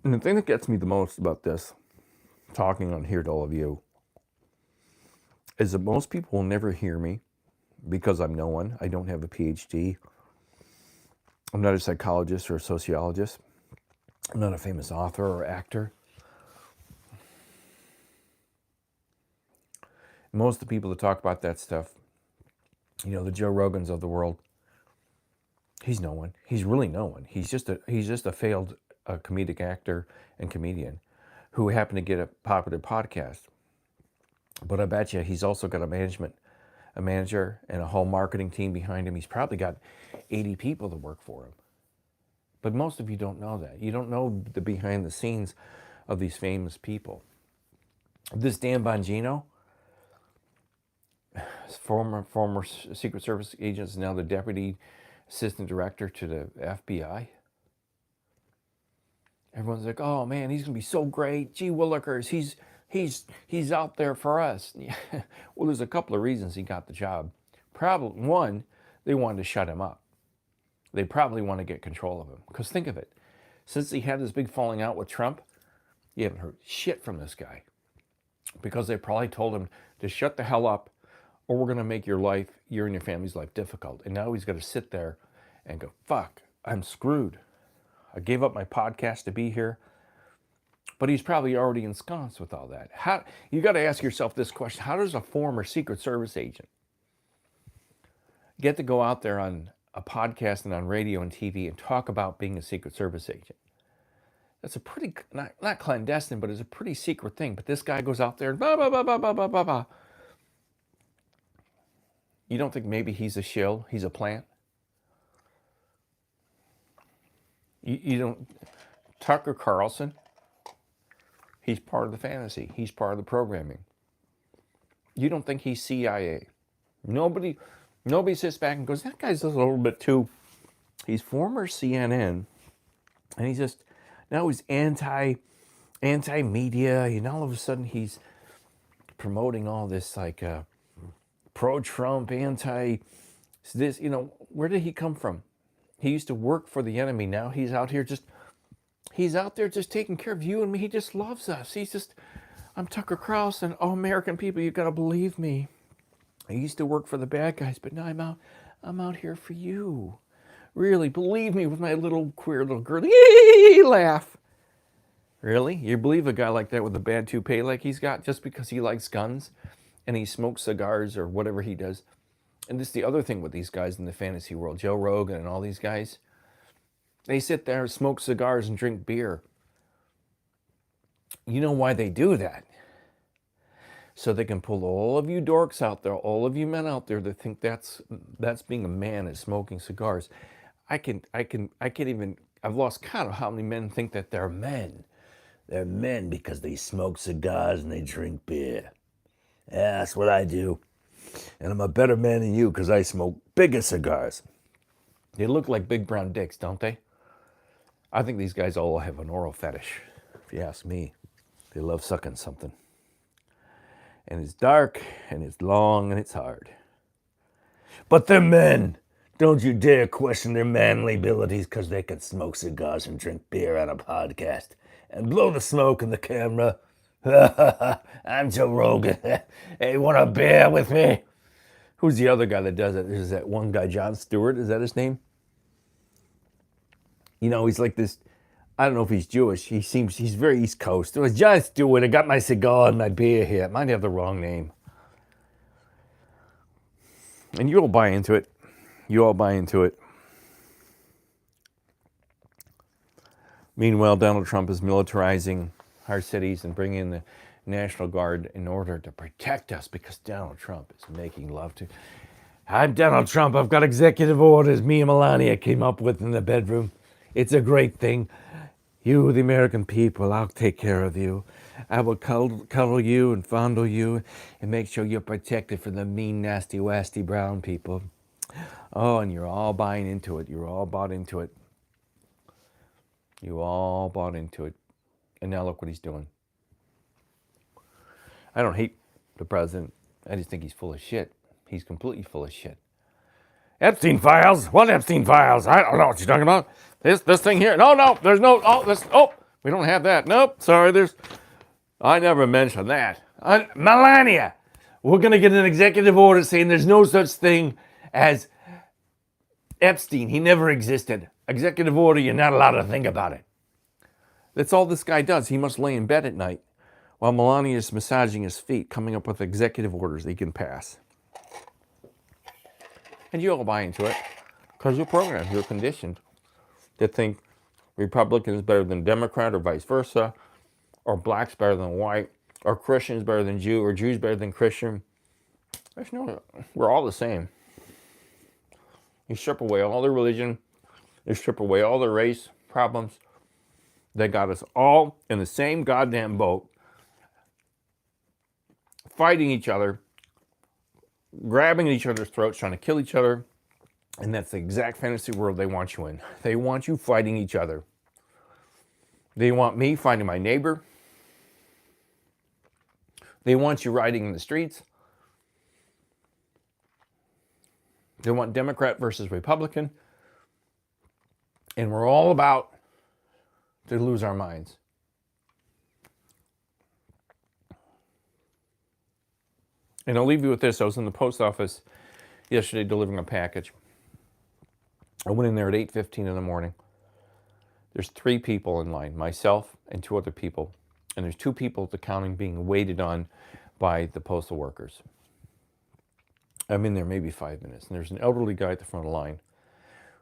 And the thing that gets me the most about this, talking on here to all of you, is that most people will never hear me because I'm no one. I don't have a PhD. I'm not a psychologist or a sociologist. I'm not a famous author or actor. Most of the people that talk about that stuff, you know, the Joe Rogans of the world, he's no one. He's really no one. He's just a failed comedic actor and comedian who happened to get a popular podcast. But I bet you he's also got a manager and a whole marketing team behind him. He's probably got 80 people that work for him. But most of you don't know that. You don't know the behind the scenes of these famous people. This Dan Bongino, former Secret Service agent is now the deputy assistant director to the FBI. Everyone's like, "Oh man, he's gonna be so great. Gee willikers, he's out there for us." Well, there's a couple of reasons he got the job. Probably one, they wanted to shut him up. They probably want to get control of him. Because think of it, since he had this big falling out with Trump, you haven't heard shit from this guy. Because they probably told him to shut the hell up, or we're going to make your and your family's life difficult. And now he's got to sit there and go, fuck, I'm screwed. I gave up my podcast to be here. But he's probably already ensconced with all that. You got to ask yourself this question. How does a former Secret Service agent get to go out there on a podcast and on radio and TV and talk about being a Secret Service agent? That's a pretty, not clandestine, but it's a pretty secret thing. But this guy goes out there and blah, blah, blah, blah, blah, blah, blah, blah. You don't think maybe he's a shill? He's a plant? You don't, Tucker Carlson, he's part of the fantasy. He's part of the programming. You don't think he's CIA? Nobody sits back and goes, that guy's a little bit too, he's former CNN, and he's just, now he's anti-media, and all of a sudden he's promoting all this like pro-Trump, this, where did he come from? He used to work for the enemy. Now he's out there just taking care of you and me. He just loves us. I'm Tucker Carlson. Oh, American people, you got to believe me. I used to work for the bad guys, but now I'm out here for you. Really, believe me, with my little queer little girl, laugh. Really? You believe a guy like that with a bad toupee like he's got just because he likes guns and he smokes cigars or whatever he does? And this is the other thing with these guys in the fantasy world, Joe Rogan and all these guys. They sit there and smoke cigars and drink beer. You know why they do that? So they can pull all of you dorks out there, all of you men out there that think that's being a man is smoking cigars. I've lost count of how many men think that they're men. They're men because they smoke cigars and they drink beer. Yeah, that's what I do. And I'm a better man than you because I smoke bigger cigars. They look like big brown dicks, don't they? I think these guys all have an oral fetish, if you ask me. They love sucking something. And it's dark, and it's long, and it's hard. But they're men. Don't you dare question their manly abilities because they can smoke cigars and drink beer on a podcast and blow the smoke in the camera. I'm Joe Rogan. Hey, want a beer with me? Who's the other guy that does it? Is that one guy, Jon Stewart? Is that his name? He's like this, I don't know if he's Jewish. He's very East Coast. It was Jon Stewart. I got my cigar and my beer here. It might have the wrong name. And you all buy into it. Meanwhile, Donald Trump is militarizing our cities and bringing in the National Guard in order to protect us because Donald Trump is making love to. I'm Donald Trump. I've got executive orders me and Melania came up with in the bedroom. It's a great thing. You, the American people, I'll take care of you. I will cuddle you and fondle you and make sure you're protected from the mean, nasty, wasty brown people. Oh, and you're all buying into it. You're all bought into it. You all bought into it. And now look what he's doing. I don't hate the president. I just think he's full of shit. He's completely full of shit. Epstein files? What Epstein files? I don't know what you're talking about. This thing here. No, there's no, we don't have that. Nope, sorry, I never mentioned that. Melania, we're going to get an executive order saying there's no such thing as Epstein. He never existed. Executive order, you're not allowed to think about it. That's all this guy does. He must lay in bed at night while Melania is massaging his feet, coming up with executive orders that he can pass. And you all buy into it because you're programmed, you're conditioned to think Republicans better than Democrat or vice versa, or blacks better than white, or Christians better than Jew, or Jews better than Christian. We're all the same. You strip away all the religion, you strip away all the race problems. They got us all in the same goddamn boat, fighting each other, grabbing at each other's throats, trying to kill each other. And that's the exact fantasy world they want you in. They want you fighting each other. They want me fighting my neighbor. They want you rioting in the streets. They want Democrat versus Republican. And we're all about to lose our minds. And I'll leave you with this. I was in the post office yesterday delivering a package. I went in there at 8:15 in the morning. There's 3 people in line, myself and 2 other people. And there's 2 people at the counter being waited on by the postal workers. I'm in there maybe 5 minutes. And there's an elderly guy at the front of the line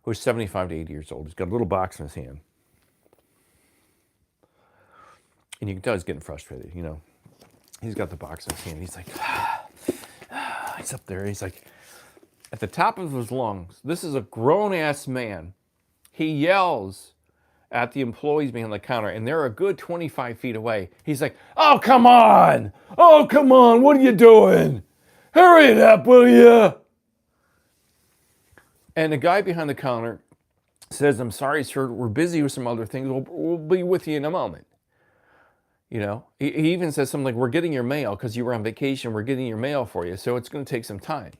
who's 75 to 80 years old. He's got a little box in his hand. And you can tell he's getting frustrated, you know. He's got the box in his hand. He's like, he's up there. He's like, at the top of his lungs, this is a grown-ass man. He yells at the employees behind the counter, and they're a good 25 feet away. He's like, oh, come on. Oh, come on. What are you doing? Hurry it up, will you? And the guy behind the counter says, I'm sorry, sir. We're busy with some other things. We'll be with you in a moment. You know, he even says something like, we're getting your mail because you were on vacation. We're getting your mail for you, so it's going to take some time.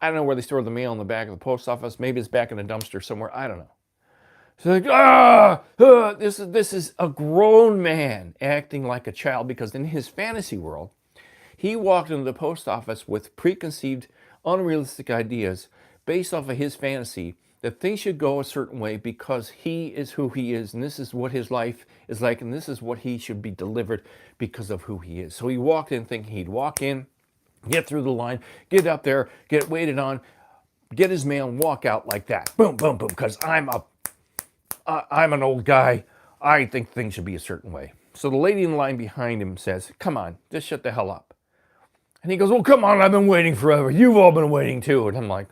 I don't know where they store the mail in the back of the post office. Maybe it's back in a dumpster somewhere. I don't know. So like, this is a grown man acting like a child, because in his fantasy world, he walked into the post office with preconceived, unrealistic ideas based off of his fantasy that things should go a certain way because he is who he is, and this is what his life is like, and this is what he should be delivered because of who he is. So he walked in thinking he'd walk in, get through the line, get up there, get waited on, get his mail, and walk out like that. Boom, boom, boom, because I'm an old guy. I think things should be a certain way. So the lady in the line behind him says, come on, just shut the hell up. And he goes, well, come on, I've been waiting forever. You've all been waiting too. And I'm like,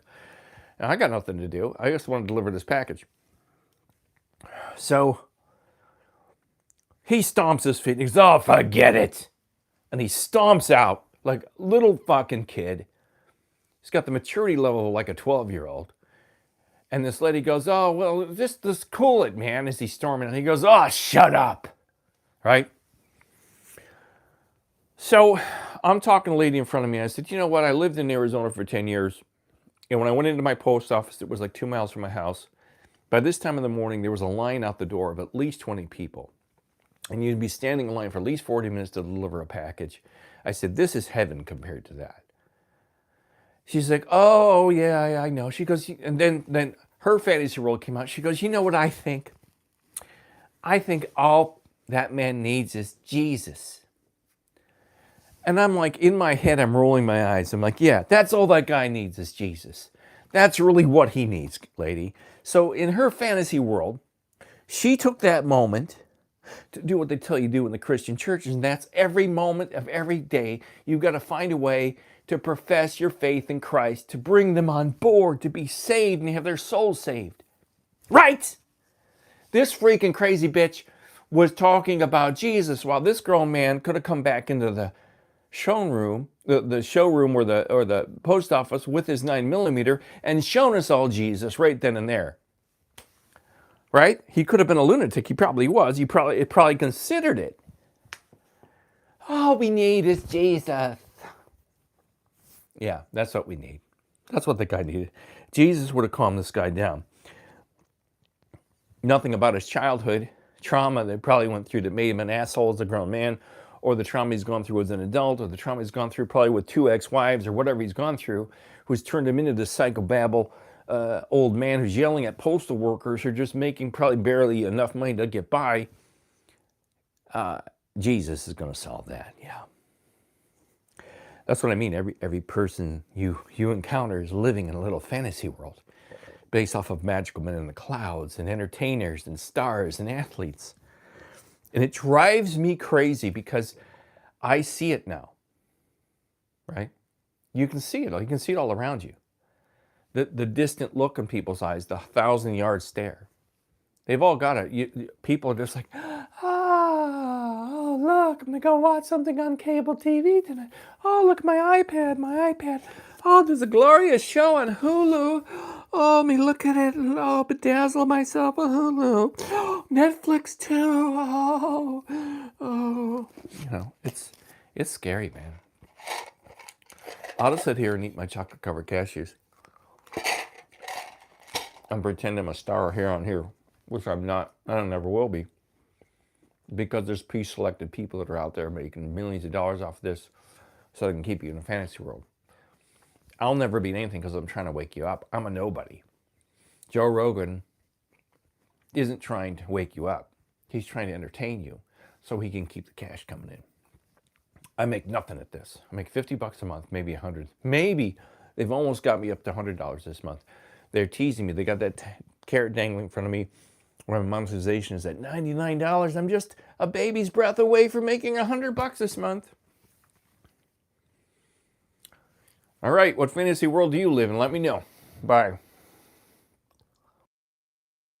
I got nothing to do. I just want to deliver this package. So he stomps his feet and he goes, oh, forget it. And he stomps out like a little fucking kid. He's got the maturity level of like a 12-year-old. And this lady goes, oh, well, just cool it, man, as he's storming. And he goes, oh, shut up. Right? So I'm talking to a lady in front of me. I said, you know what? I lived in Arizona for 10 years. And when I went into my post office, it was like 2 miles from my house. By this time in the morning, there was a line out the door of at least 20 people. And you'd be standing in line for at least 40 minutes to deliver a package. I said, this is heaven compared to that. She's like, oh, yeah, I know. She goes, and then her fantasy world came out. She goes, you know what I think? I think all that man needs is Jesus. And I'm like, in my head, I'm rolling my eyes. I'm like, yeah, that's all that guy needs is Jesus. That's really what he needs, lady. So in her fantasy world, she took that moment to do what they tell you to do in the Christian churches, and that's every moment of every day, you've got to find a way to profess your faith in Christ, to bring them on board, to be saved and have their souls saved. Right? This freaking crazy bitch was talking about Jesus while this grown man could have come back into the showroom, the showroom or the post office with his 9mm and shown us all Jesus right then and there. Right? He could have been a lunatic. He probably was. He probably considered it. All we need is Jesus. Yeah, that's what we need. That's what the guy needed. Jesus would have calmed this guy down. Nothing about his childhood trauma that probably went through that made him an asshole as a grown man, or the trauma he's gone through as an adult, or the trauma he's gone through probably with 2 ex-wives, or whatever he's gone through, who's turned him into this psychobabble old man who's yelling at postal workers who are just making probably barely enough money to get by. Jesus is going to solve that, yeah. That's what I mean. Every person you encounter is living in a little fantasy world based off of magical men in the clouds and entertainers and stars and athletes. And it drives me crazy because I see it now, right? You can see it. You can see it all around you. The distant look in people's eyes, the 1,000-yard stare. They've all got it. People are just like, oh, look, I'm going to go watch something on cable TV tonight. Oh, look, my iPad. Oh, there's a glorious show on Hulu. Oh, me look at it. Oh, bedazzle myself on Hulu. Netflix too. Oh. You know, it's scary, man. I'll just sit here and eat my chocolate-covered cashews and pretend I'm a star here on here, which I'm not. I never will be. Because there's pre-selected people that are out there making millions of dollars off this so they can keep you in a fantasy world. I'll never be anything because I'm trying to wake you up. I'm a nobody. Joe Rogan isn't trying to wake you up. He's trying to entertain you so he can keep the cash coming in. I make nothing at this. I make $50 a month, maybe $100. Maybe they've almost got me up to $100 this month. They're teasing me. They got that carrot dangling in front of me where my monetization is at $99. I'm just a baby's breath away from making $100 this month. All right, what fantasy world do you live in? Let me know. Bye.